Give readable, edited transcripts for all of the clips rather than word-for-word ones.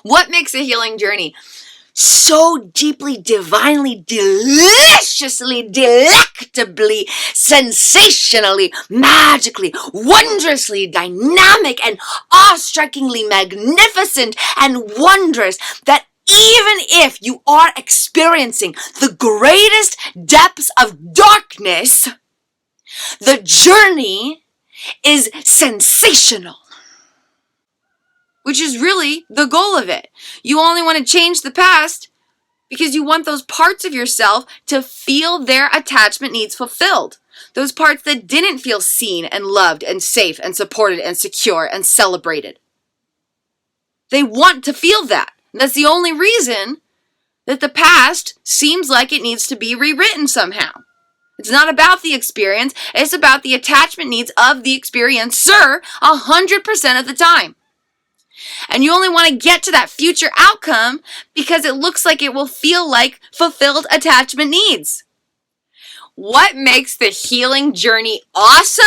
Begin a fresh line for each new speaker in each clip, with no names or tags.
What makes a healing journey so deeply, divinely, deliciously, delectably, sensationally, magically, wondrously dynamic, and awe-strikingly magnificent and wondrous that even if you are experiencing the greatest depths of darkness, the journey is sensational? Which is really the goal of it. You only want to change the past because you want those parts of yourself to feel their attachment needs fulfilled. Those parts that didn't feel seen and loved and safe and supported and secure and celebrated. They want to feel that. And that's the only reason that the past seems like it needs to be rewritten somehow. It's not about the experience. It's about the attachment needs of the experiencer 100% of the time. And you only want to get to that future outcome because it looks like it will feel like fulfilled attachment needs. What makes the healing journey awesome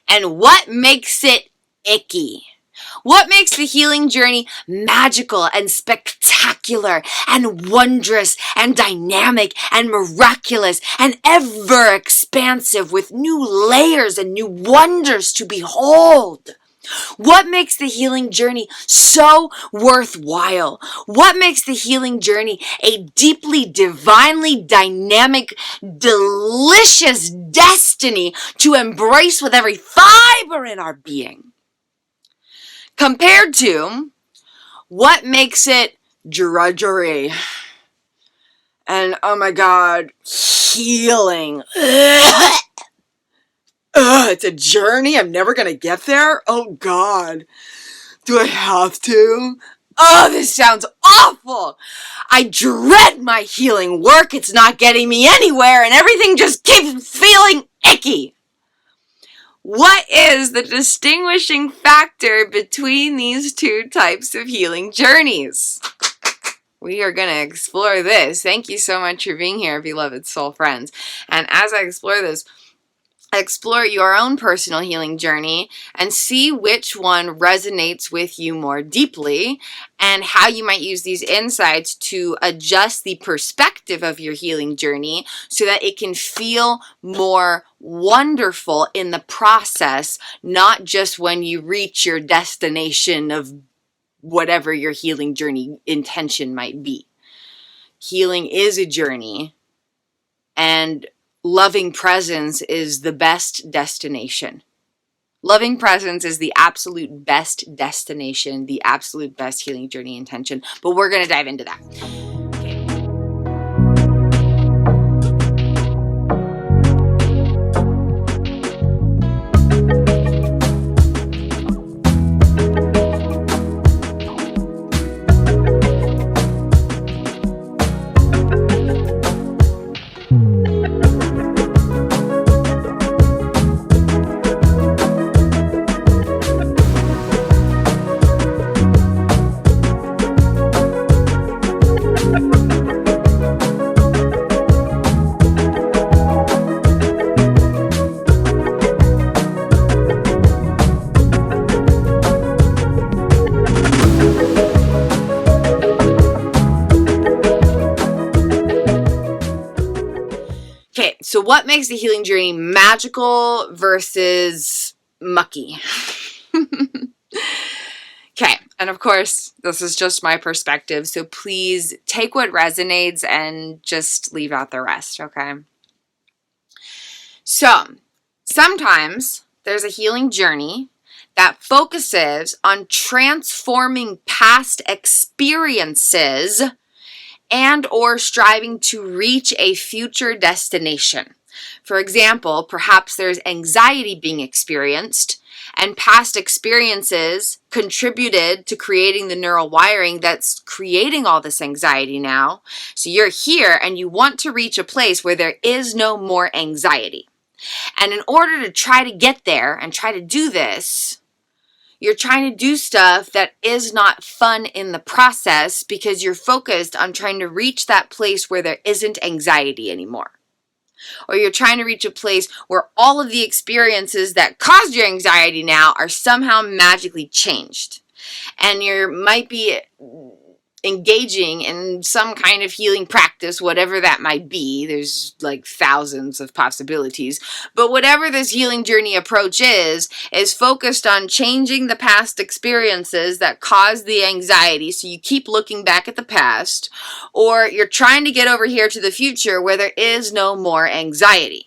and what makes it icky? What makes the healing journey magical and spectacular and wondrous and dynamic and miraculous and ever expansive with new layers and new wonders to behold? What makes the healing journey so worthwhile? What makes the healing journey a deeply, divinely dynamic, delicious destiny to embrace with every fiber in our being? Compared to what makes it drudgery and, oh my God, healing. It's a journey. I'm never going to get there. Oh God. Do I have to? Oh, this sounds awful. I dread my healing work. It's not getting me anywhere and everything just keeps feeling icky. What is the distinguishing factor between these two types of healing journeys? We are going to explore this. Thank you so much for being here, beloved soul friends. And as I explore this, explore your own personal healing journey and see which one resonates with you more deeply and how you might use these insights to adjust the perspective of your healing journey so that it can feel more wonderful in the process, not just when you reach your destination of whatever your healing journey intention might be. Healing is a journey, and loving presence is the best destination. Loving presence is the absolute best destination, the absolute best healing journey intention. But we're going to dive into that. So what makes the healing journey magical versus mucky? Okay, and of course, this is just my perspective, so please take what resonates and just leave out the rest, okay? So, sometimes there's a healing journey that focuses on transforming past experiences and or striving to reach a future destination. For example, perhaps there's anxiety being experienced and past experiences contributed to creating the neural wiring that's creating all this anxiety now. So you're here and you want to reach a place where there is no more anxiety. And in order to try to get there and try to do this, you're trying to do stuff that is not fun in the process because you're focused on trying to reach that place where there isn't anxiety anymore. Or you're trying to reach a place where all of the experiences that caused your anxiety now are somehow magically changed. And you might be engaging in some kind of healing practice, whatever that might be. There's like thousands of possibilities. But whatever this healing journey approach is focused on changing the past experiences that cause the anxiety. So you keep looking back at the past, or you're trying to get over here to the future where there is no more anxiety.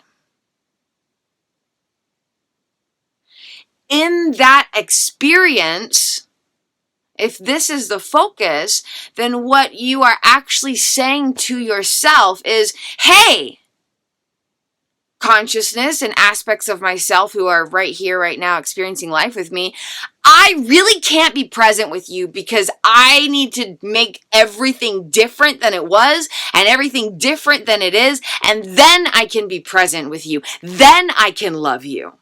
In that experience, if this is the focus, then what you are actually saying to yourself is, hey, consciousness and aspects of myself who are right here, right now, experiencing life with me, I really can't be present with you because I need to make everything different than it was and everything different than it is, and then I can be present with you. Then I can love you.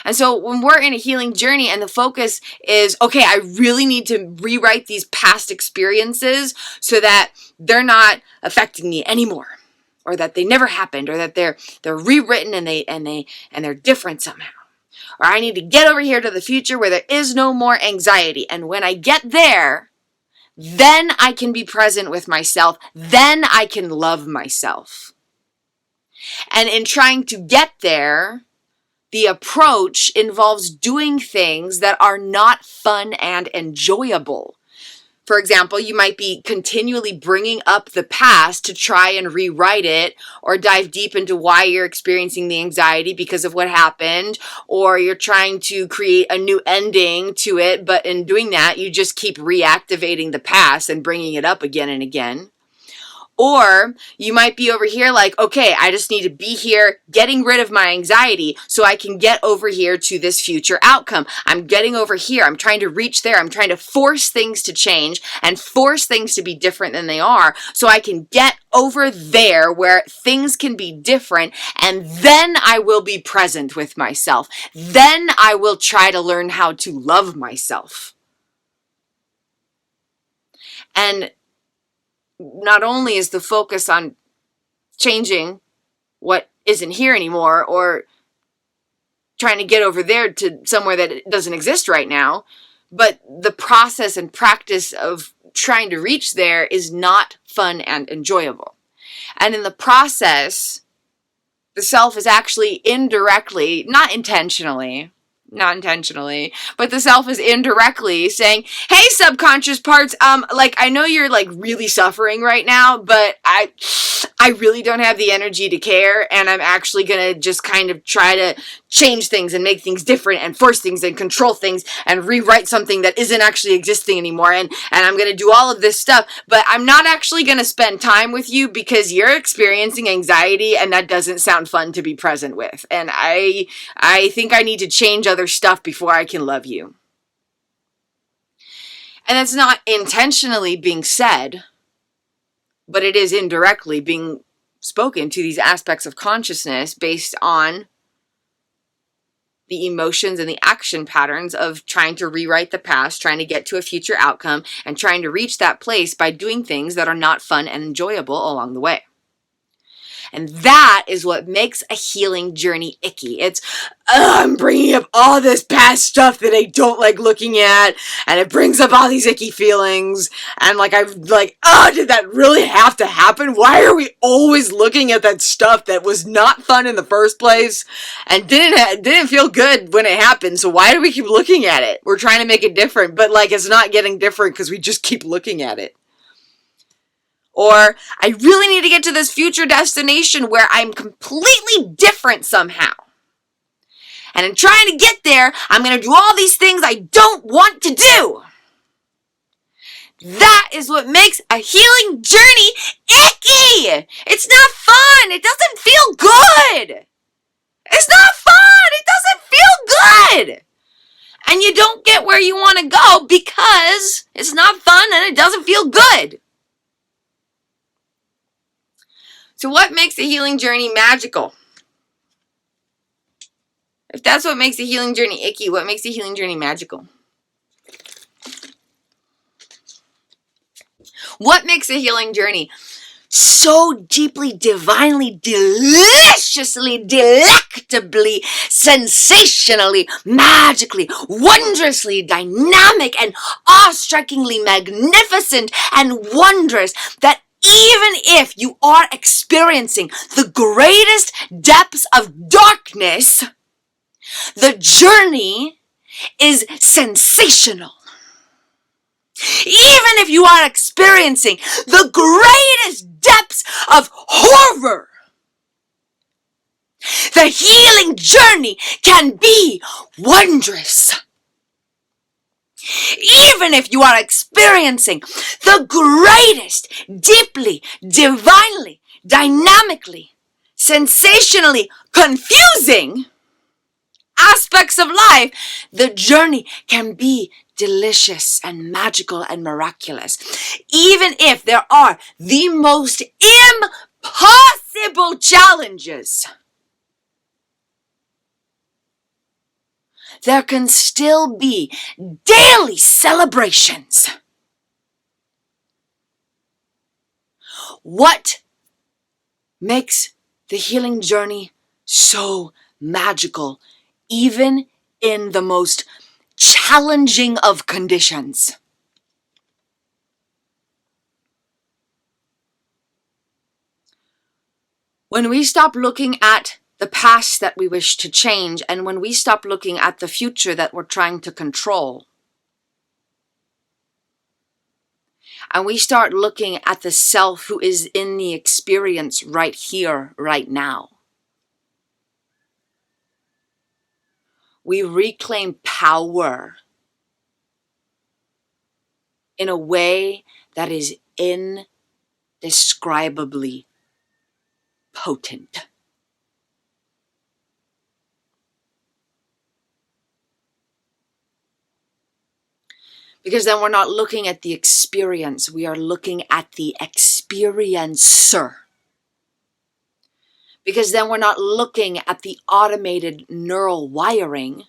And so when we're in a healing journey and the focus is, okay, I really need to rewrite these past experiences so that they're not affecting me anymore, or that they never happened, or that they're rewritten and they're different somehow. Or I need to get over here to the future where there is no more anxiety. And when I get there, then I can be present with myself. Then I can love myself. And in trying to get there, the approach involves doing things that are not fun and enjoyable. For example, you might be continually bringing up the past to try and rewrite it, or dive deep into why you're experiencing the anxiety because of what happened, or you're trying to create a new ending to it, but in doing that, you just keep reactivating the past and bringing it up again and again. Or you might be over here like, okay, I just need to be here getting rid of my anxiety so I can get over here to this future outcome. I'm getting over here. I'm trying to reach there. I'm trying to force things to change and force things to be different than they are so I can get over there where things can be different, and then I will be present with myself. Then I will try to learn how to love myself. And not only is the focus on changing what isn't here anymore, or trying to get over there to somewhere that doesn't exist right now, but the process and practice of trying to reach there is not fun and enjoyable. And in the process, the self is actually indirectly, not intentionally, but the self is indirectly saying, hey, subconscious parts, I know you're really suffering right now, but I really don't have the energy to care, and I'm actually gonna just kind of try to change things and make things different and force things and control things and rewrite something that isn't actually existing anymore, and I'm gonna do all of this stuff, but I'm not actually gonna spend time with you because you're experiencing anxiety and that doesn't sound fun to be present with, and I think I need to change other stuff before I can love you. And that's not intentionally being said, but it is indirectly being spoken to these aspects of consciousness based on the emotions and the action patterns of trying to rewrite the past, trying to get to a future outcome, and trying to reach that place by doing things that are not fun and enjoyable along the way. And that is what makes a healing journey icky. It's, I'm bringing up all this past stuff that I don't like looking at, and it brings up all these icky feelings, and did that really have to happen? Why are we always looking at that stuff that was not fun in the first place, and didn't feel good when it happened, so why do we keep looking at it? We're trying to make it different, but it's not getting different because we just keep looking at it. Or, I really need to get to this future destination where I'm completely different somehow. And in trying to get there, I'm going to do all these things I don't want to do. That is what makes a healing journey icky. It's not fun. It doesn't feel good. It's not fun. It doesn't feel good. And you don't get where you want to go because it's not fun and it doesn't feel good. So what makes a healing journey magical? If that's what makes a healing journey icky, what makes a healing journey magical? What makes a healing journey so deeply, divinely, deliciously, delectably, sensationally, magically, wondrously dynamic and awe-strikingly magnificent and wondrous that even if you are experiencing the greatest depths of darkness, the journey is sensational. Even if you are experiencing the greatest depths of horror, the healing journey can be wondrous. Even if you are experiencing the greatest, deeply, divinely, dynamically, sensationally confusing aspects of life, the journey can be delicious and magical and miraculous. Even if there are the most impossible challenges, there can still be daily celebrations. What makes the healing journey so magical, even in the most challenging of conditions? When we stop looking at the past that we wish to change, and when we stop looking at the future that we're trying to control, and we start looking at the self who is in the experience right here, right now, we reclaim power in a way that is indescribably potent. Because then we're not looking at the experience, we are looking at the experiencer. Because then we're not looking at the automated neural wiring,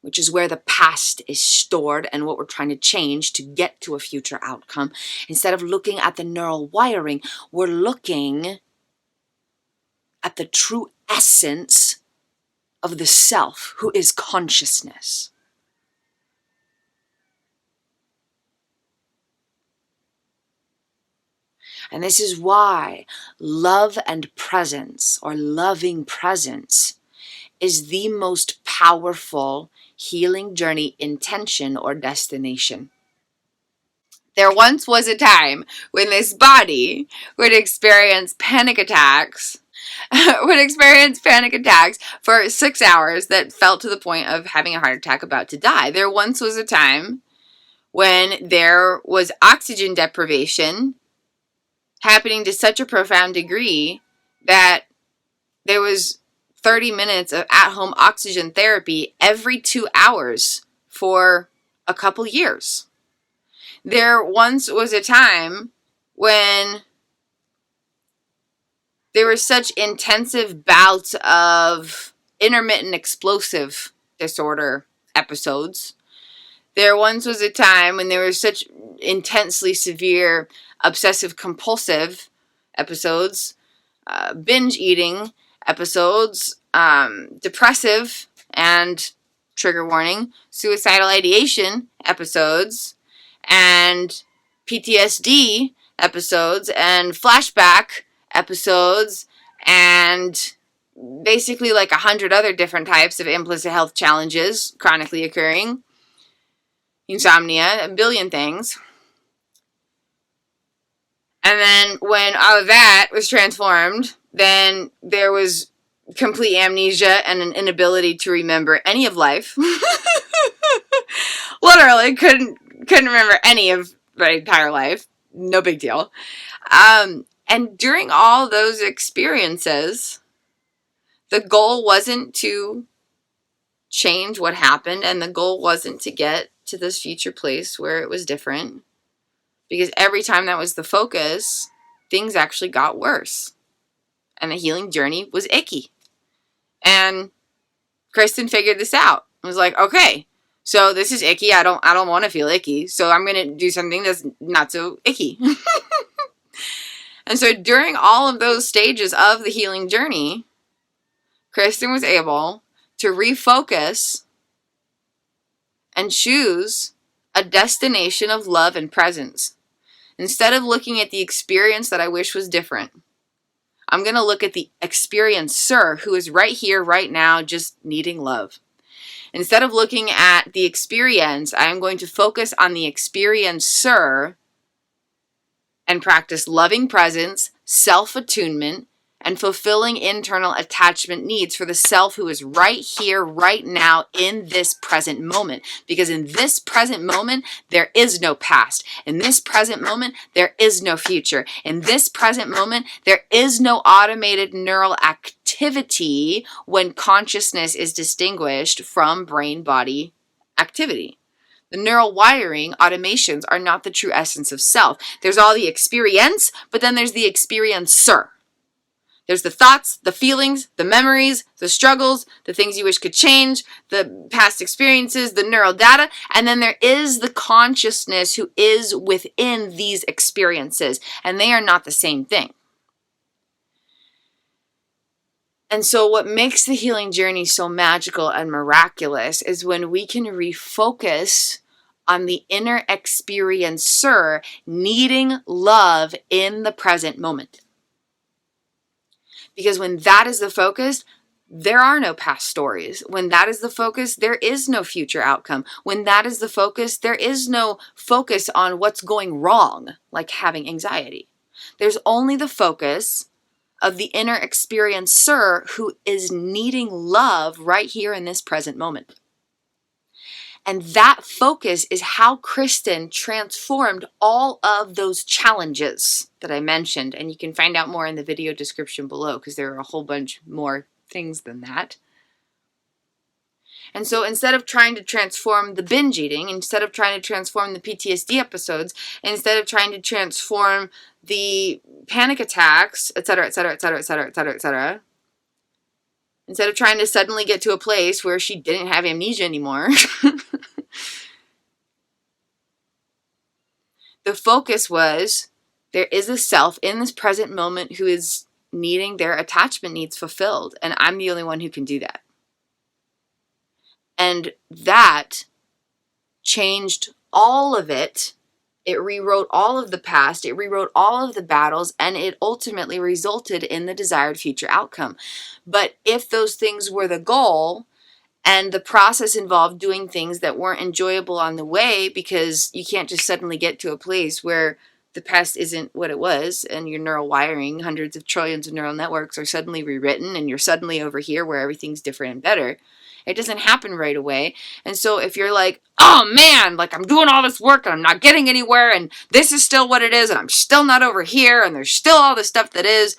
which is where the past is stored and what we're trying to change to get to a future outcome. Instead of looking at the neural wiring, we're looking at the true essence of the self, who is consciousness. And this is why love and presence, or loving presence, is the most powerful healing journey intention or destination. There once was a time when this body would experience panic attacks for 6 hours that felt to the point of having a heart attack, about to die. There once was a time when there was oxygen deprivation happening to such a profound degree that there was 30 minutes of at-home oxygen therapy every 2 hours for a couple years. There once was a time when there were such intensive bouts of intermittent explosive disorder episodes. There once was a time when there were such intensely severe obsessive compulsive episodes, binge eating episodes, depressive and, trigger warning, suicidal ideation episodes, and PTSD episodes, and flashback episodes, and basically like 100 other different types of implicit health challenges chronically occurring, insomnia, a billion things. And then when all of that was transformed, then there was complete amnesia and an inability to remember any of life. Literally couldn't remember any of my entire life. No big deal. And during all those experiences, the goal wasn't to change what happened, and the goal wasn't to get to this future place where it was different. Because every time that was the focus, things actually got worse. And the healing journey was icky. And Kristin figured this out. I was like, okay, so this is icky. I don't want to feel icky. So I'm going to do something that's not so icky. And so during all of those stages of the healing journey, Kristin was able to refocus and choose a destination of love and presence. Instead of looking at the experience that I wish was different, I'm going to look at the experiencer who is right here, right now, just needing love. Instead of looking at the experience, I am going to focus on the experiencer and practice loving presence, self-attunement, and fulfilling internal attachment needs for the self who is right here, right now, in this present moment. Because in this present moment, there is no past. In this present moment, there is no future. In this present moment, there is no automated neural activity when consciousness is distinguished from brain-body activity. The neural wiring automations are not the true essence of self. There's all the experience, but then there's the experiencer. There's the thoughts, the feelings, the memories, the struggles, the things you wish could change, the past experiences, the neural data, and then there is the consciousness who is within these experiences, and they are not the same thing. And so what makes the healing journey so magical and miraculous is when we can refocus on the inner experiencer needing love in the present moment. Because when that is the focus, there are no past stories. When that is the focus, there is no future outcome. When that is the focus, there is no focus on what's going wrong, like having anxiety. There's only the focus of the inner experiencer who is needing love right here in this present moment. And that focus is how Kristin transformed all of those challenges that I mentioned. And you can find out more in the video description below because there are a whole bunch more things than that. And so instead of trying to transform the binge eating, instead of trying to transform the PTSD episodes, instead of trying to transform the panic attacks, etc., etc., etc., etc., etc., etc., instead of trying to suddenly get to a place where she didn't have amnesia anymore, the focus was there is a self in this present moment who is needing their attachment needs fulfilled, and I'm the only one who can do that. And that changed all of it. It rewrote all of the past, it rewrote all of the battles, and it ultimately resulted in the desired future outcome. But if those things were the goal, and the process involved doing things that weren't enjoyable on the way, because you can't just suddenly get to a place where the past isn't what it was, and your neural wiring, hundreds of trillions of neural networks, are suddenly rewritten, and you're suddenly over here where everything's different and better. It doesn't happen right away. And so if you're like, oh man, like I'm doing all this work and I'm not getting anywhere, and this is still what it is, and I'm still not over here, and there's still all this stuff that is,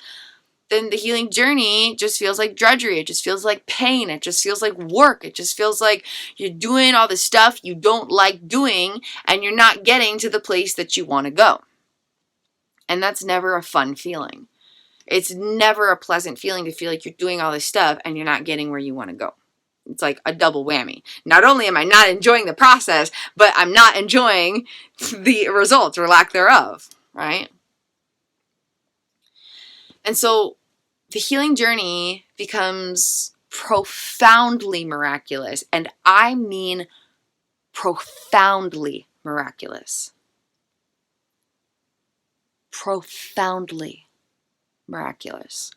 then the healing journey just feels like drudgery. It just feels like pain. It just feels like work. It just feels like you're doing all the stuff you don't like doing, and you're not getting to the place that you want to go. And that's never a fun feeling. It's never a pleasant feeling to feel like you're doing all this stuff and you're not getting where you want to go. It's like a double whammy. Not only am I not enjoying the process, but I'm not enjoying the results or lack thereof, right? And so the healing journey becomes profoundly miraculous, and I mean profoundly miraculous. Profoundly miraculous.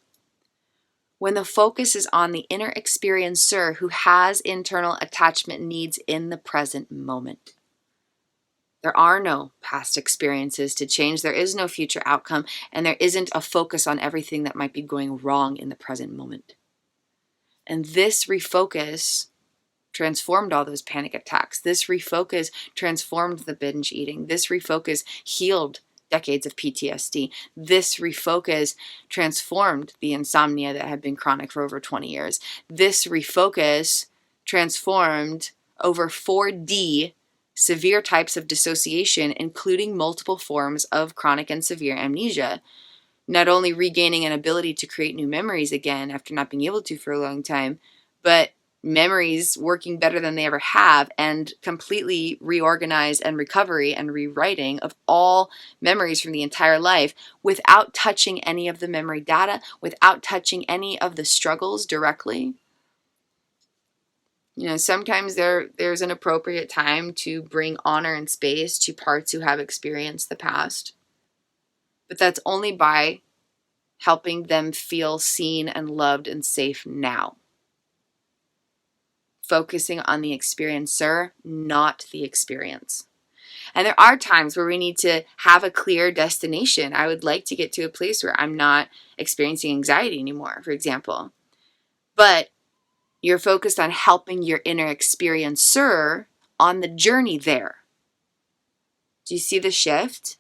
When the focus is on the inner experiencer who has internal attachment needs in the present moment. There are no past experiences to change. There is no future outcome, and there isn't a focus on everything that might be going wrong in the present moment. And this refocus transformed all those panic attacks. This refocus transformed the binge eating. This refocus healed decades of PTSD. This refocus transformed the insomnia that had been chronic for over 20 years. This refocus transformed over 4D severe types of dissociation, including multiple forms of chronic and severe amnesia. Not only regaining an ability to create new memories again after not being able to for a long time, but memories working better than they ever have, and completely reorganize and recovery and rewriting of all memories from the entire life without touching any of the memory data, without touching any of the struggles directly. You know, sometimes there's an appropriate time to bring honor and space to parts who have experienced the past. But that's only by helping them feel seen and loved and safe now. Focusing on the experiencer, not the experience. And there are times where we need to have a clear destination. I would like to get to a place where I'm not experiencing anxiety anymore, for example. But you're focused on helping your inner experiencer on the journey there. Do you see the shift?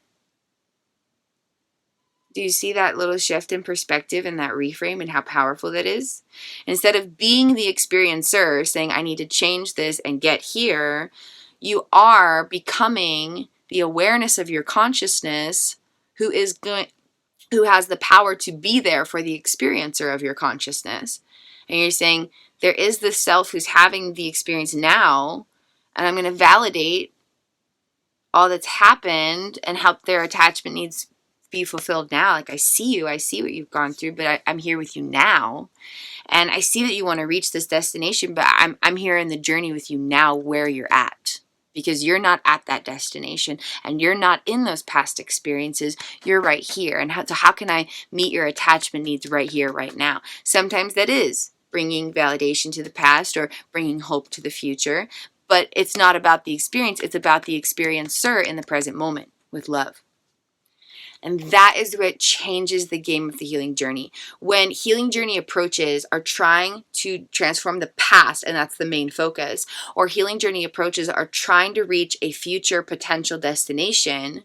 Do you see that little shift in perspective and that reframe and how powerful that is? Instead of being the experiencer saying, I need to change this and get here, you are becoming the awareness of your consciousness who has the power to be there for the experiencer of your consciousness. And you're saying, there is this self who's having the experience now, and I'm going to validate all that's happened and help their attachment needs be fulfilled now. Like, I see you, I see what you've gone through, but I'm here with you now. And I see that you want to reach this destination, but I'm here in the journey with you now where you're at. Because you're not at that destination and you're not in those past experiences. You're right here. And how can I meet your attachment needs right here, right now? Sometimes that is bringing validation to the past or bringing hope to the future. But it's not about the experience. It's about the experiencer in the present moment with love. And that is what changes the game of the healing journey. When healing journey approaches are trying to transform the past, and that's the main focus, or healing journey approaches are trying to reach a future potential destination,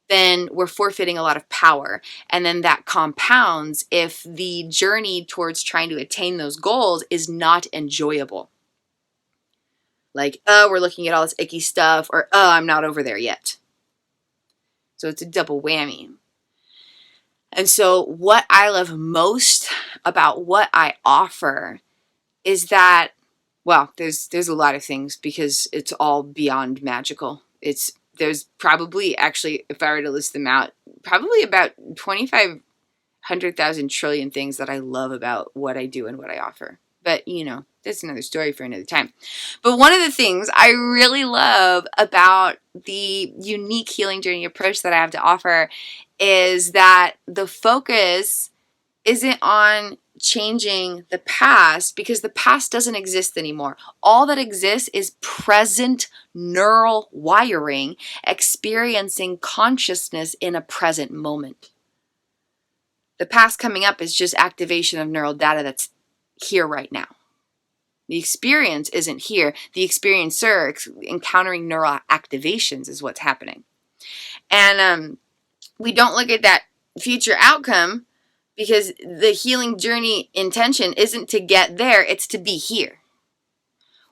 then we're forfeiting a lot of power. And then that compounds if the journey towards trying to attain those goals is not enjoyable. Like, we're looking at all this icky stuff, or I'm not over there yet. So it's a double whammy. And so what I love most about what I offer is that, well, there's a lot of things because it's all beyond magical. There's probably, actually, if I were to list them out, probably about 2,500,000 trillion things that I love about what I do and what I offer. But, you know, that's another story for another time. But one of the things I really love about the unique healing journey approach that I have to offer is that the focus isn't on changing the past, because the past doesn't exist anymore. All that exists is present neural wiring experiencing consciousness in a present moment. The past coming up is just activation of neural data that's here right now. The experience isn't here. The experiencer encountering neural activations is what's happening. And we don't look at that future outcome because the healing journey intention isn't to get there, it's to be here.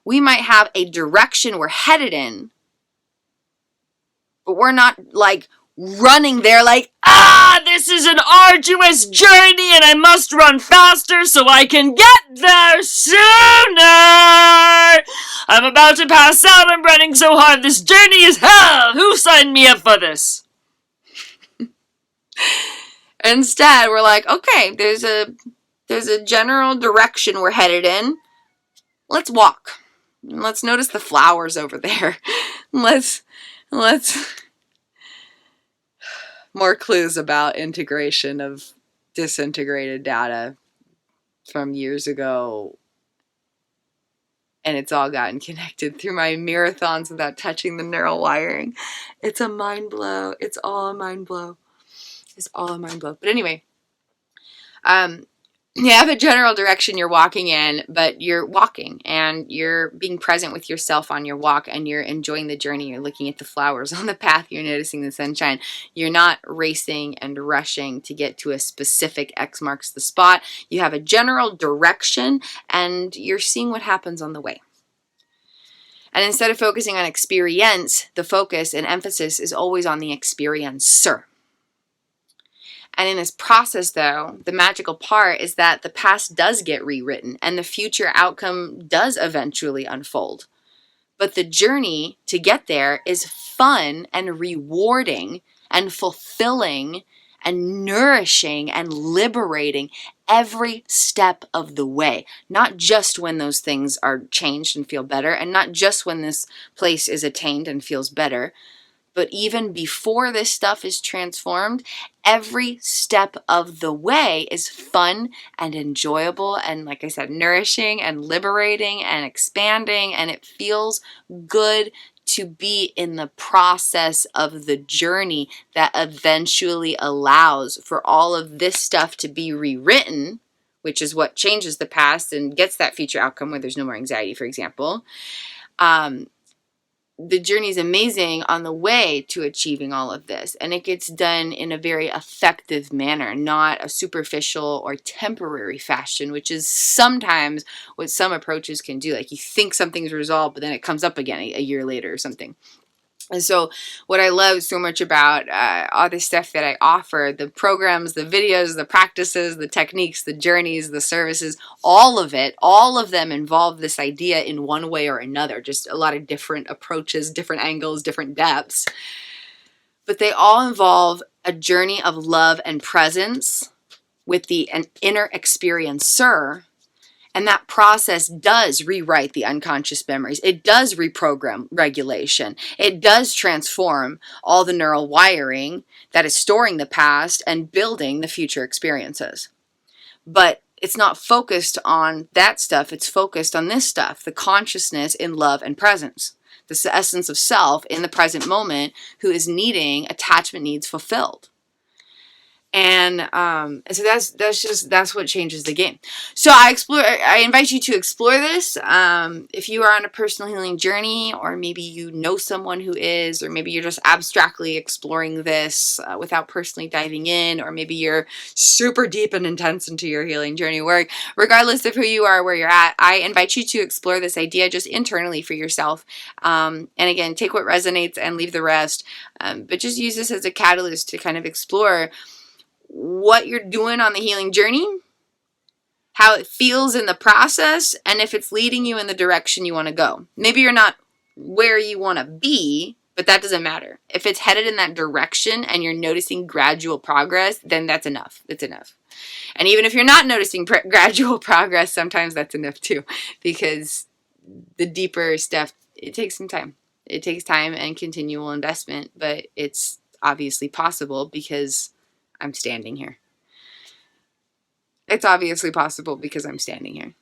We might have a direction we're headed in, but we're not like running there like, this is an arduous journey and I must run faster so I can get there sooner. I'm about to pass out. I'm running so hard. This journey is hell. Who signed me up for this? Instead, we're like, okay, there's a general direction we're headed in. Let's walk. Let's notice the flowers over there. Let's more clues about integration of disintegrated data from years ago. And it's all gotten connected through my marathons without touching the neural wiring. It's a mind blow. It's all a mind blow. It's all a mind blow. But anyway, you have a general direction you're walking in, but you're walking and you're being present with yourself on your walk and you're enjoying the journey. You're looking at the flowers on the path. You're noticing the sunshine. You're not racing and rushing to get to a specific X marks the spot. You have a general direction and you're seeing what happens on the way. And instead of focusing on experience, the focus and emphasis is always on the experiencer. And in this process, though, the magical part is that the past does get rewritten and the future outcome does eventually unfold. But the journey to get there is fun and rewarding and fulfilling and nourishing and liberating every step of the way. Not just when those things are changed and feel better, and not just when this place is attained and feels better, but even before this stuff is transformed, every step of the way is fun and enjoyable and, like I said, nourishing and liberating and expanding, and it feels good to be in the process of the journey that eventually allows for all of this stuff to be rewritten, which is what changes the past and gets that future outcome where there's no more anxiety, for example. The journey is amazing on the way to achieving all of this, and it gets done in a very effective manner, not a superficial or temporary fashion, which is sometimes what some approaches can do. Like, you think something's resolved, but then it comes up again a year later or something. And so what I love so much about all the stuff that I offer, the programs, the videos, the practices, the techniques, the journeys, the services, all of them involve this idea in one way or another, just a lot of different approaches, different angles, different depths. But they all involve a journey of love and presence with an inner experiencer. And that process does rewrite the unconscious memories. It does reprogram regulation. It does transform all the neural wiring that is storing the past and building the future experiences. But it's not focused on that stuff. It's focused on this stuff, the consciousness in love and presence. This essence of self in the present moment who is needing attachment needs fulfilled. And so that's what changes the game. So I invite you to explore this. If you are on a personal healing journey, or maybe you know someone who is, or maybe you're just abstractly exploring this without personally diving in, or maybe you're super deep and intense into your healing journey work, regardless of who you are, where you're at, I invite you to explore this idea just internally for yourself. And again, take what resonates and leave the rest. But just use this as a catalyst to kind of explore what you're doing on the healing journey, how it feels in the process, and if it's leading you in the direction you want to go. Maybe you're not where you want to be, but that doesn't matter. If it's headed in that direction and you're noticing gradual progress, then that's enough. It's enough. And even if you're not noticing gradual progress, sometimes that's enough too, because the deeper stuff, it takes some time. It takes time and continual investment, but it's obviously possible because I'm standing here. It's obviously possible because I'm standing here.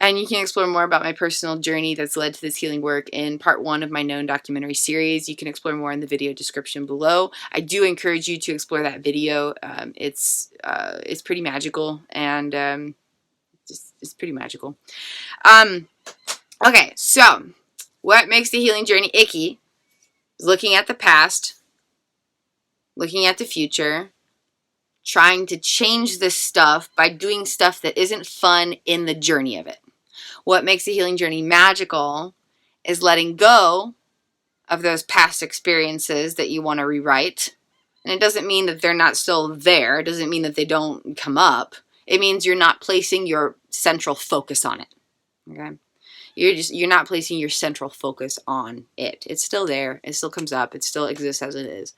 And you can explore more about my personal journey that's led to this healing work in part 1 of my known documentary series. You can explore more in the video description below. I do encourage you to explore that video. It's pretty magical, and it's pretty magical. Okay, so what makes the healing journey icky is looking at the past, looking at the future, trying to change this stuff by doing stuff that isn't fun in the journey of it. What makes the healing journey magical is letting go of those past experiences that you want to rewrite. And it doesn't mean that they're not still there. It doesn't mean that they don't come up. It means you're not placing your central focus on it. Okay? You're not placing your central focus on it. It's still there. It still comes up. It still exists as it is.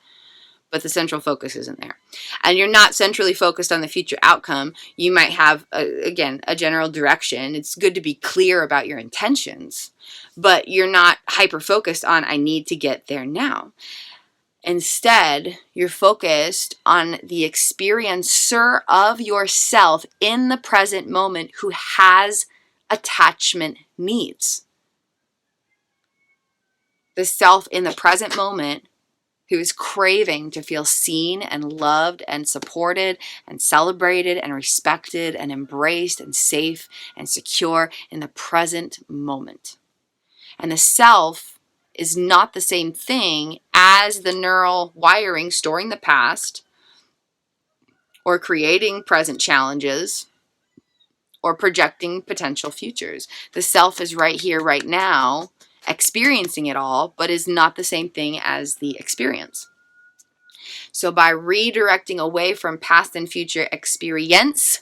But the central focus isn't there. And you're not centrally focused on the future outcome. You might have, a general direction. It's good to be clear about your intentions, but you're not hyper-focused on, I need to get there now. Instead, you're focused on the experiencer of yourself in the present moment who has attachment needs. The self in the present moment who is craving to feel seen and loved and supported and celebrated and respected and embraced and safe and secure in the present moment. And the self is not the same thing as the neural wiring storing the past or creating present challenges or projecting potential futures. The self is right here, right now, experiencing it all, but is not the same thing as the experience. So by redirecting away from past and future experience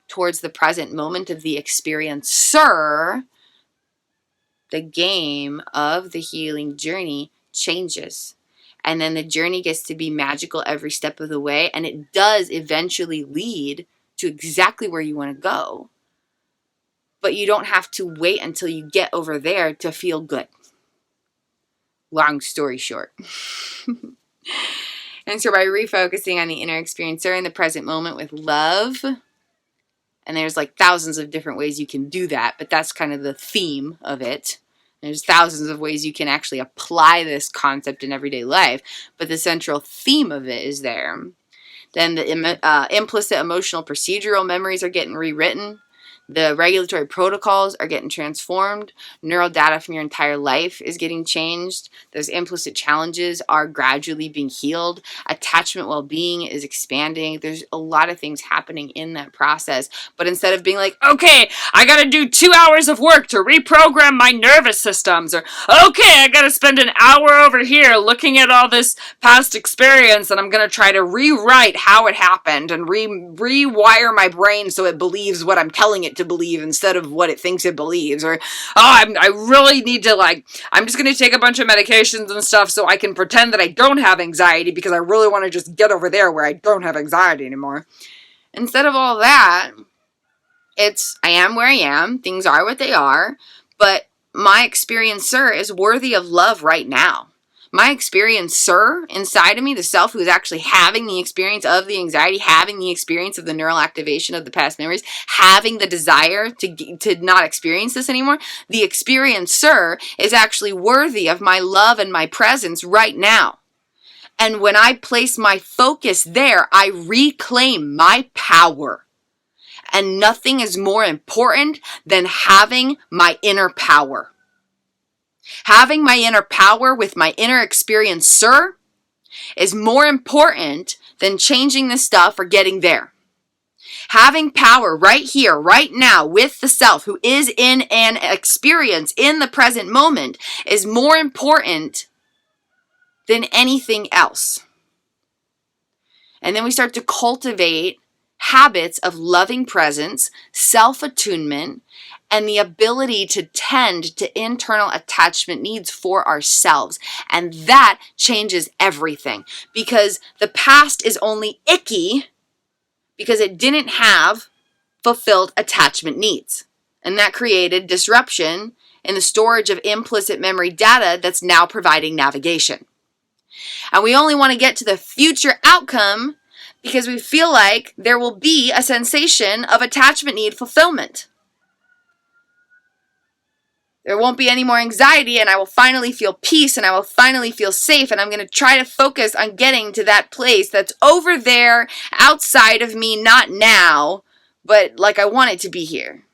towards the present moment of the experiencer, the game of the healing journey changes. And then the journey gets to be magical every step of the way. And it does eventually lead to exactly where you want to go. But you don't have to wait until you get over there to feel good. Long story short. And so by refocusing on the inner experiencer in the present moment with love, and there's like thousands of different ways you can do that, but that's kind of the theme of it. There's thousands of ways you can actually apply this concept in everyday life, but the central theme of it is there. Then the implicit emotional procedural memories are getting rewritten. The regulatory protocols are getting transformed. Neural data from your entire life is getting changed. Those implicit challenges are gradually being healed. Attachment well-being is expanding. There's a lot of things happening in that process. But instead of being like, okay, I gotta do 2 hours of work to reprogram my nervous systems, or okay, I gotta spend an hour over here looking at all this past experience and I'm gonna try to rewrite how it happened and rewire my brain so it believes what I'm telling it to believe instead of what it thinks it believes, or I really need to I'm just going to take a bunch of medications and stuff so I can pretend that I don't have anxiety because I really want to just get over there where I don't have anxiety anymore. Instead of all that, it's I am where I am, things are what they are, but my experiencer is worthy of love right now. My experiencer inside of me, the self who is actually having the experience of the anxiety, having the experience of the neural activation of the past memories, having the desire to not experience this anymore, the experiencer is actually worthy of my love and my presence right now. And when I place my focus there, I reclaim my power. And nothing is more important than having my inner power. Having my inner power with my inner experiencer is more important than changing the stuff or getting there. Having power right here, right now, with the self who is in an experience in the present moment is more important than anything else. And then we start to cultivate habits of loving presence, self-attunement, and the ability to tend to internal attachment needs for ourselves. And that changes everything, because the past is only icky because it didn't have fulfilled attachment needs. And that created disruption in the storage of implicit memory data that's now providing navigation. And we only want to get to the future outcome because we feel like there will be a sensation of attachment need fulfillment. There won't be any more anxiety, and I will finally feel peace, and I will finally feel safe, and I'm going to try to focus on getting to that place that's over there, outside of me, not now, but like I want it to be here.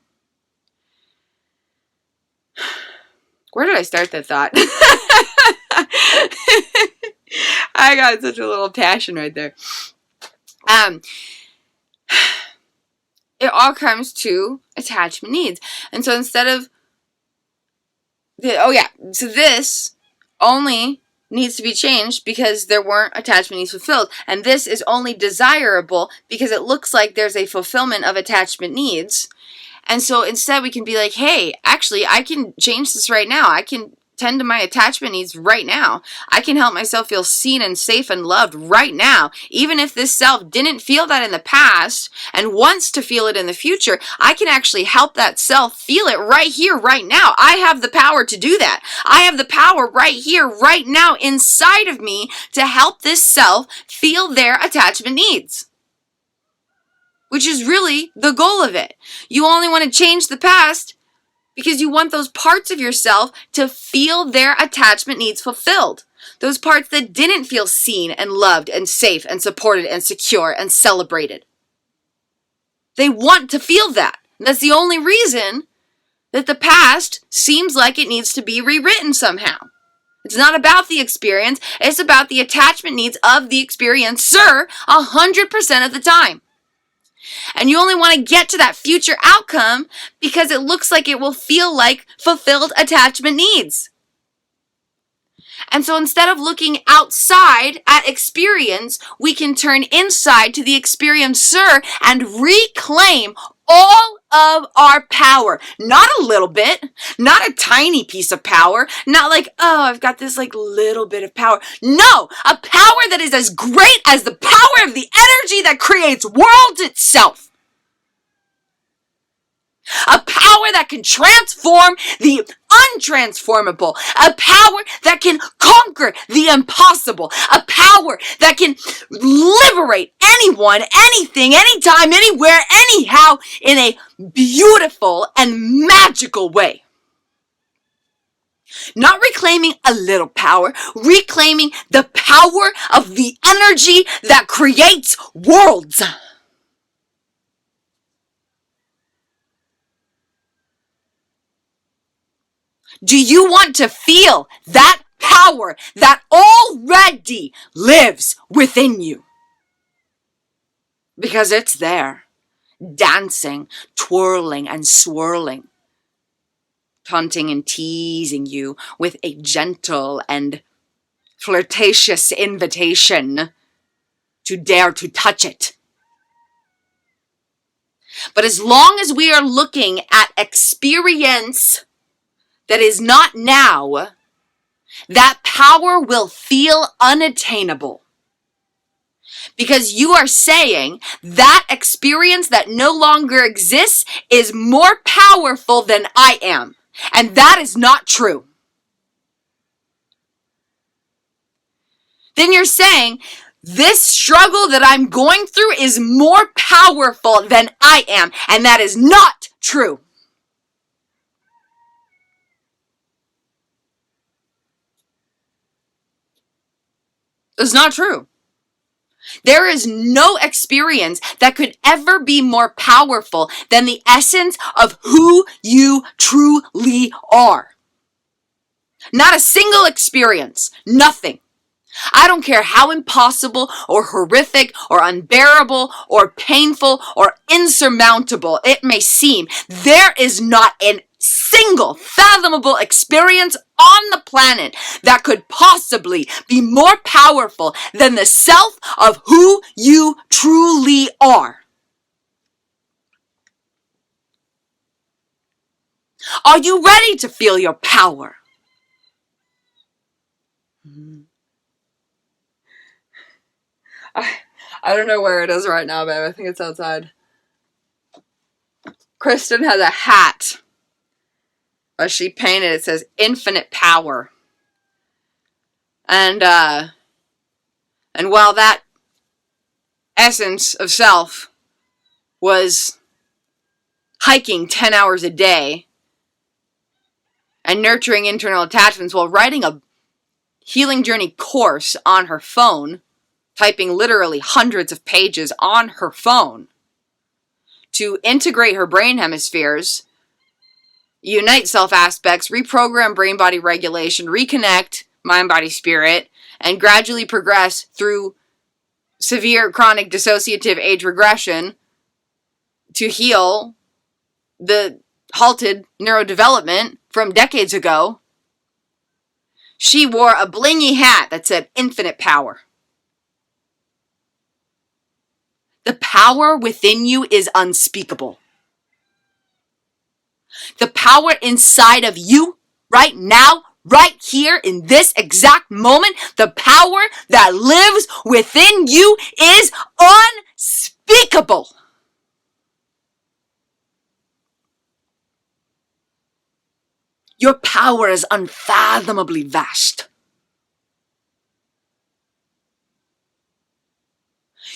Where did I start that thought? I got such a little passion right there. It all comes to attachment needs. And so instead of so this only needs to be changed because there weren't attachment needs fulfilled. And this is only desirable because it looks like there's a fulfillment of attachment needs. And so instead we can be like, hey, actually, I can change this right now. I can tend to my attachment needs right now. I can help myself feel seen and safe and loved right now. Even if this self didn't feel that in the past and wants to feel it in the future, I can actually help that self feel it right here, right now. I have the power to do that. I have the power right here, right now inside of me to help this self feel their attachment needs. Which is really the goal of it. You only want to change the past because you want those parts of yourself to feel their attachment needs fulfilled. Those parts that didn't feel seen and loved and safe and supported and secure and celebrated. They want to feel that. And that's the only reason that the past seems like it needs to be rewritten somehow. It's not about the experience. It's about the attachment needs of the experiencer 100% of the time. And you only want to get to that future outcome because it looks like it will feel like fulfilled attachment needs. And so instead of looking outside at experience, we can turn inside to the experiencer and reclaim all of our power. Not a little bit, not a tiny piece of power, not like, oh, I've got this like little bit of power. No, a power that is as great as the power of the energy that creates worlds itself. A power that can transform the untransformable. A power that can conquer the impossible. A power that can liberate anyone, anything, anytime, anywhere, anyhow, in a beautiful and magical way. Not reclaiming a little power, reclaiming the power of the energy that creates worlds. Do you want to feel that power that already lives within you? Because it's there, dancing, twirling, and swirling, taunting and teasing you with a gentle and flirtatious invitation to dare to touch it. But as long as we are looking at experience that is not now, that power will feel unattainable. Because you are saying that experience that no longer exists is more powerful than I am. And that is not true. Then you're saying this struggle that I'm going through is more powerful than I am. And that is not true. It's not true. There is no experience that could ever be more powerful than the essence of who you truly are. Not a single experience. Nothing. I don't care how impossible or horrific or unbearable or painful or insurmountable it may seem. There is not a single fathomable experience on the planet that could possibly be more powerful than the self of who you truly are. Are you ready to feel your power? I don't know where it is right now, babe. I think it's outside. Kristin has a hat. As she painted, it says infinite power. And while that essence of self was hiking 10 hours a day and nurturing internal attachments while writing a healing journey course on her phone, typing literally hundreds of pages on her phone to integrate her brain hemispheres, unite self aspects, reprogram brain-body regulation, reconnect mind-body-spirit, and gradually progress through severe chronic dissociative age regression to heal the halted neurodevelopment from decades ago. She wore a blingy hat that said infinite power. The power within you is unspeakable. The power inside of you right now, right here in this exact moment, the power that lives within you is unspeakable. Your power is unfathomably vast.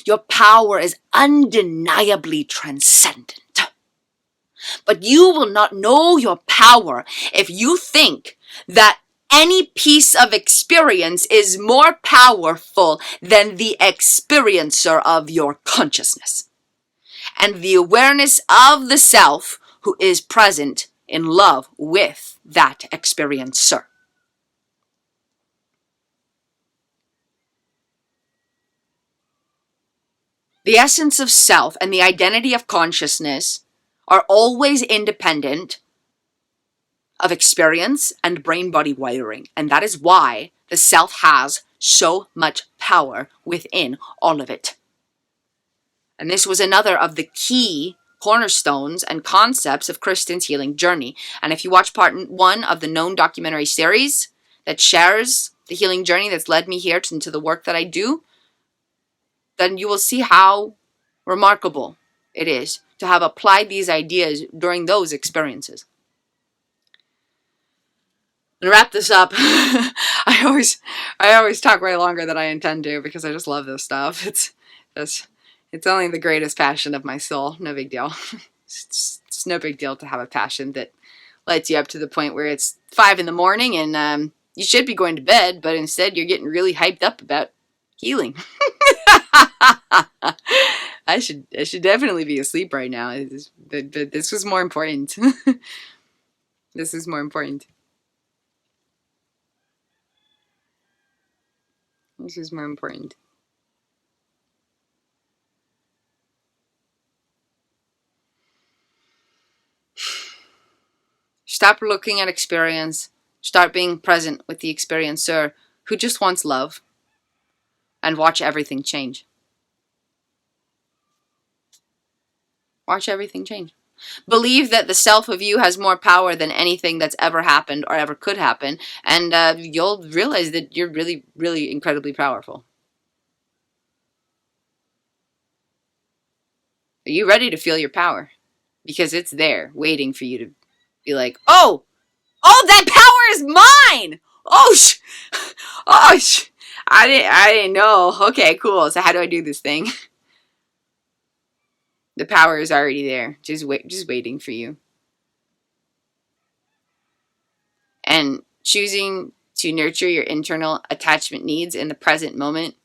Your power is undeniably transcendent. But you will not know your power if you think that any piece of experience is more powerful than the experiencer of your consciousness and the awareness of the self who is present in love with that experiencer. The essence of self and the identity of consciousness are always independent of experience and brain-body wiring. And that is why the self has so much power within all of it. And this was another of the key cornerstones and concepts of Kristin's healing journey. And if you watch part 1 of the known documentary series that shares the healing journey that's led me here into the work that I do, then you will see how remarkable it is to have applied these ideas during those experiences. And to wrap this up, I always talk way longer than I intend to because I just love this stuff. It's only the greatest passion of my soul. No big deal. It's no big deal to have a passion that lights you up to the point where it's 5 in the morning and you should be going to bed, but instead you're getting really hyped up about healing. I should definitely be asleep right now. But this was more important. This is more important. This is more important. Stop looking at experience. Start being present with the experiencer who just wants love. And watch everything change. Watch everything change. Believe that the self of you has more power than anything that's ever happened or ever could happen. And you'll realize that you're really, really incredibly powerful. Are you ready to feel your power? Because it's there, waiting for you to be like, oh, that power is mine! I didn't know. Okay, cool. So how do I do this thing? The power is already there, just waiting for you. And choosing to nurture your internal attachment needs in the present moment,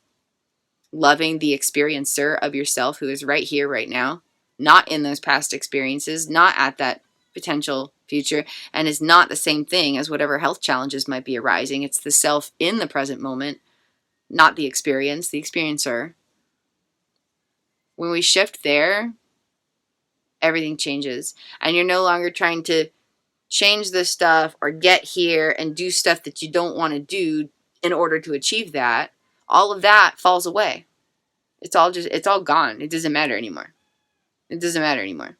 loving the experiencer of yourself who is right here, right now, not in those past experiences, not at that potential future, and is not the same thing as whatever health challenges might be arising. It's the self in the present moment, not the experience, the experiencer. When we shift there, everything changes. And you're no longer trying to change this stuff or get here and do stuff that you don't want to do in order to achieve that. All of that falls away. It's all gone. It doesn't matter anymore. It doesn't matter anymore.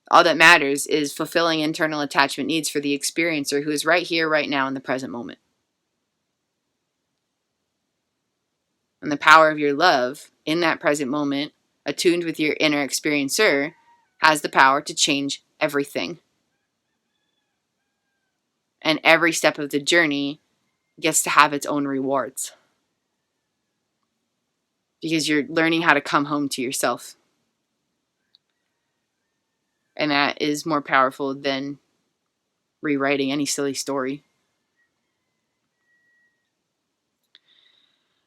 All that matters is fulfilling internal attachment needs for the experiencer who is right here, right now, in the present moment. And the power of your love in that present moment, attuned with your inner experiencer, has the power to change everything. And every step of the journey gets to have its own rewards. Because you're learning how to come home to yourself. And that is more powerful than rewriting any silly story.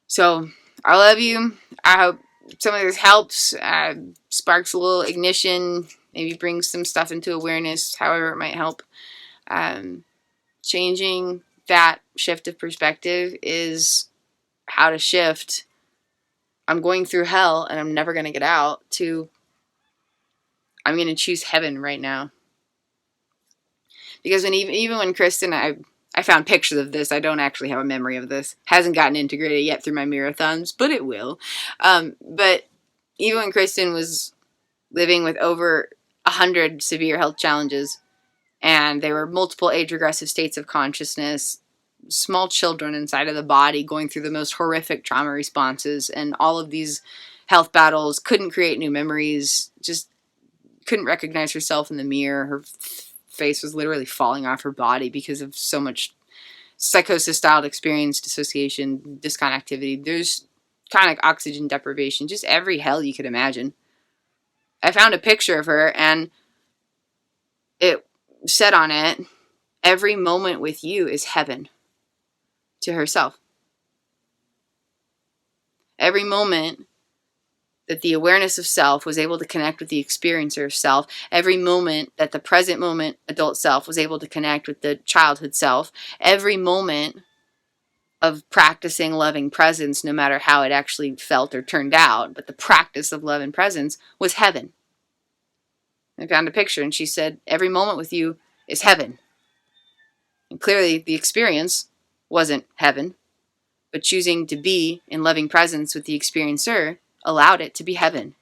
So, I love you. I hope some of this helps, sparks a little ignition, maybe brings some stuff into awareness, however it might help. Changing that shift of perspective is how to shift. I'm going through hell and I'm never going to get out, to I'm going to choose heaven right now. Because even when Kristin, I found pictures of this. I don't actually have a memory of this. Hasn't gotten integrated yet through my marathons, but it will. But even when Kristin was living with over 100 severe health challenges, and there were multiple age regressive states of consciousness, small children inside of the body going through the most horrific trauma responses, and all of these health battles, couldn't create new memories, just couldn't recognize herself in the mirror. Her face was literally falling off her body because of so much psychosis-styled experience, dissociation, disconnectivity. There's chronic oxygen deprivation, just every hell you could imagine. I found a picture of her, and it said on it, "Every moment with you is heaven," to herself. Every moment that the awareness of self was able to connect with the experiencer of self, every moment that the present moment adult self was able to connect with the childhood self, every moment of practicing loving presence, no matter how it actually felt or turned out, but the practice of love and presence was heaven. I found a picture, and she said, "Every moment with you
is heaven. And clearly the experience wasn't heaven, but choosing to be in loving presence with the experiencer allowed it to be heaven.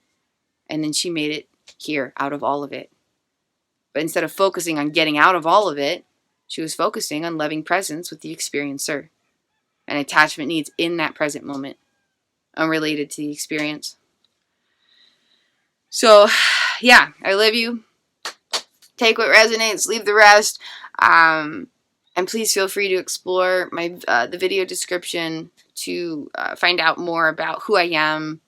And then she made it here out of all of it. But instead of focusing on getting out of all of it, she was focusing on loving presence with the experiencer and attachment needs in that present moment, unrelated to the experience. So, yeah, I love you. Take what resonates, leave the rest. And please feel free to explore my the video description to find out more about who I am,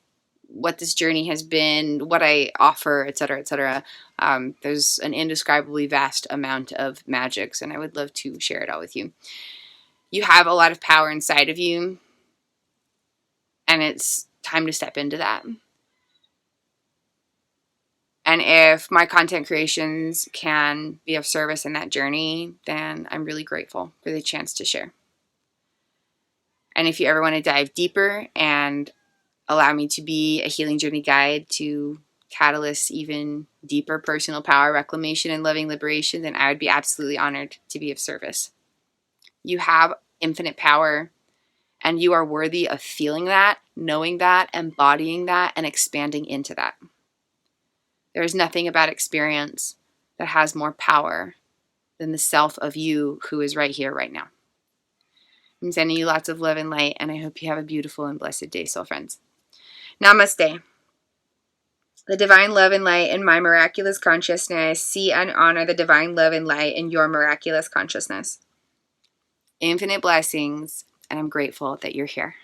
what this journey has been, what I offer, etc., etc. There's an indescribably vast amount of magics, and I would love to share it all with you. You have a lot of power inside of you, and it's time to step into that. And if my content creations can be of service in that journey, then I'm really grateful for the chance to share. And if you ever want to dive deeper and allow me to be a healing journey guide to catalyst even deeper personal power reclamation and loving liberation, then I would be absolutely honored to be of service. You have infinite power, and you are worthy of feeling that, knowing that, embodying that, and expanding into that. There is nothing about experience that has more power than the self of you who is right here, right now. I'm sending you lots of love and light, and I hope you have a beautiful and blessed day, soul friends. Namaste. The divine love and light in my miraculous consciousness. See and honor the divine love and light in your miraculous consciousness. Infinite blessings, and I'm grateful that you're here.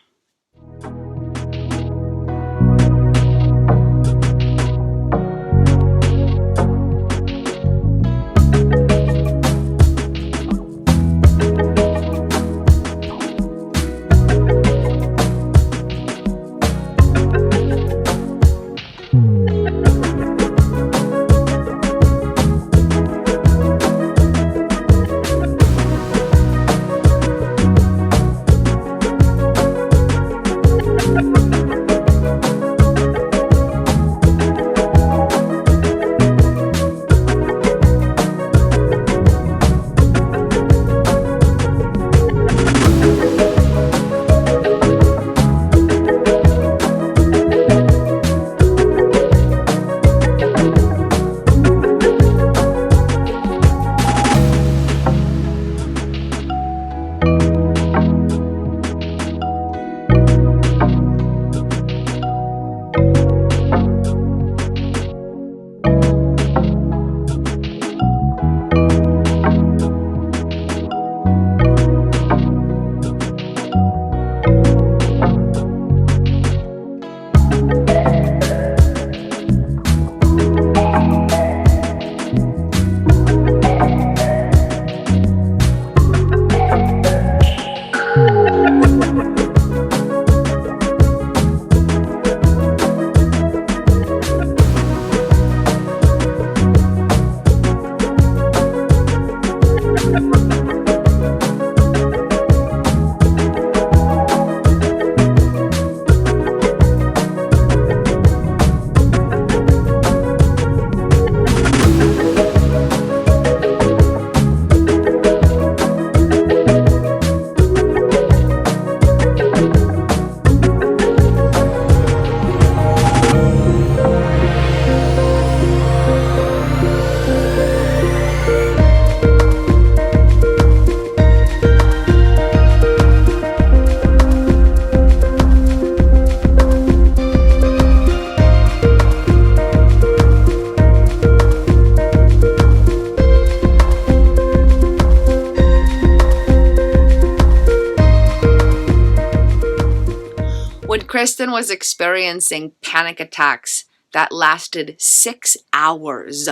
Kristin was experiencing panic attacks that lasted 6 hours,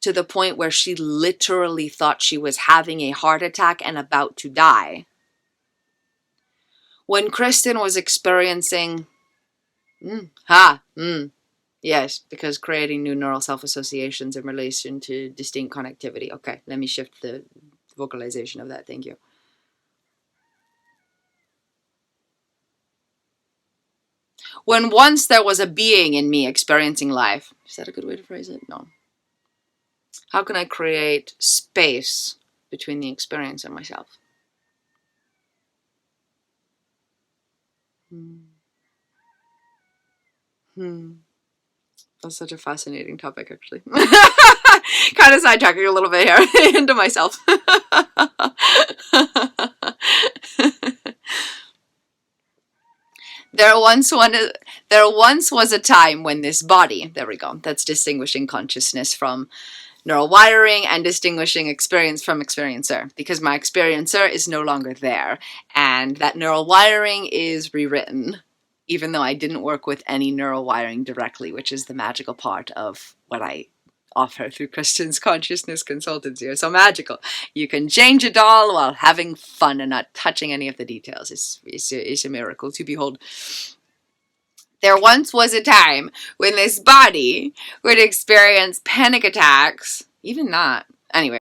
to the point where she literally thought she was having a heart attack and about to die. When Kristin was experiencing, yes, because creating new neural self-associations in relation to distinct connectivity. Okay, let me shift the vocalization of that. Thank you. When once there was a being in me experiencing life. Is that a good way to phrase it? No.
How can I create space between the experience and myself? That's such a fascinating topic, actually. Kind of sidetracking a little bit here into myself. There once was a time when this body, there we go, that's distinguishing consciousness from neural wiring and distinguishing experience from experiencer, because my experiencer is no longer there, and that neural wiring is rewritten, even though I didn't work with any neural wiring directly, which is the magical part of what I offer through Kristin's consciousness consultancy. So magical. You can change a doll while having fun and not touching any of the details. It's a miracle to behold. There once was a time when this body would experience panic attacks, even not. Anyway.